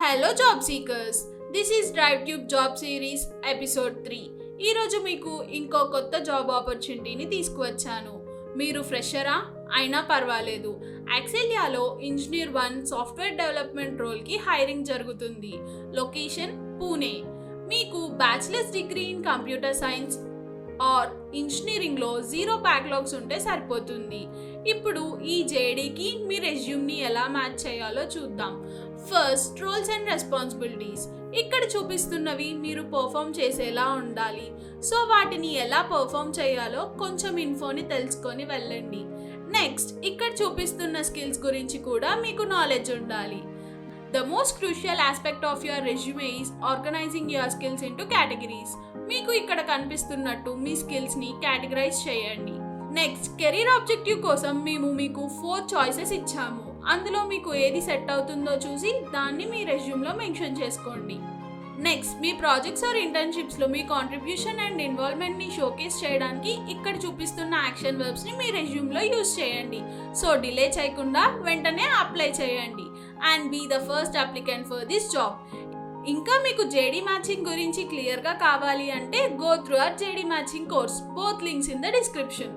Hello job seekers, this is drive tube job series episode 3. ఈరోజు మీకు ఇంకో కొత్త జాబ్ ఆపర్చునిటీని తీసుకువచ్చాను. మీరు ఫ్రెషరా అయినా పర్వాలేదు. యాక్సెలియాలో ఇంజనీర్ 1 సాఫ్ట్వేర్ డెవలప్మెంట్ రోల్కి హైరింగ్ జరుగుతుంది. లొకేషన్ పూణే. మీకు bachelors degree in computer science or ఇంజనీరింగ్లో 0 బ్యాక్లాగ్స్ ఉంటే సరిపోతుంది. ఇప్పుడు ఈ జేడీకి మీ రెజ్యూమ్ని ఎలా మ్యాచ్ చేయాలో చూద్దాం. First, roles and responsibilities. ఇక్కడ చూపిస్తున్నవి మీరు పర్ఫామ్ చేసేలా ఉండాలి. సో వాటిని ఎలా పర్ఫామ్ చేయాలో కొంచెం ఇన్ఫోని తెలుసుకొని వెళ్ళండి. నెక్స్ట్, ఇక్కడ చూపిస్తున్న స్కిల్స్ గురించి కూడా మీకు నాలెడ్జ్ ఉండాలి. The most crucial aspect of your resume is organizing your skills into categories. మీకు ఇక్కడ కనిపిస్తున్నట్టు మీ స్కిల్స్ని కేటగరైజ్ చేయండి. నెక్స్ట్, కెరీర్ ఆబ్జెక్టివ్ కోసం మేము మీకు 4 చాయిసెస్ ఇచ్చాము. అందులో మీకు ఏది సెట్ అవుతుందో చూసి దాన్ని మీ రెజ్యూమ్లో మెన్షన్ చేసుకోండి. నెక్స్ట్, మీ ప్రాజెక్ట్స్ ఆర్ ఇంటర్న్షిప్స్లో మీ కాంట్రిబ్యూషన్ అండ్ ఇన్వాల్వ్మెంట్ని షోకేస్ చేయడానికి ఇక్కడ చూపిస్తున్న యాక్షన్ వర్బ్స్ని మీ రెజ్యూమ్లో యూజ్ చేయండి. సో డిలే చేయకుండా వెంటనే అప్లై చేయండి and be the first applicant for this job. ఇంకా మీకు జేడీ మ్యాచింగ్ గురించి క్లియర్గా కావాలి అంటే go through our JD matching course. Both links in the description.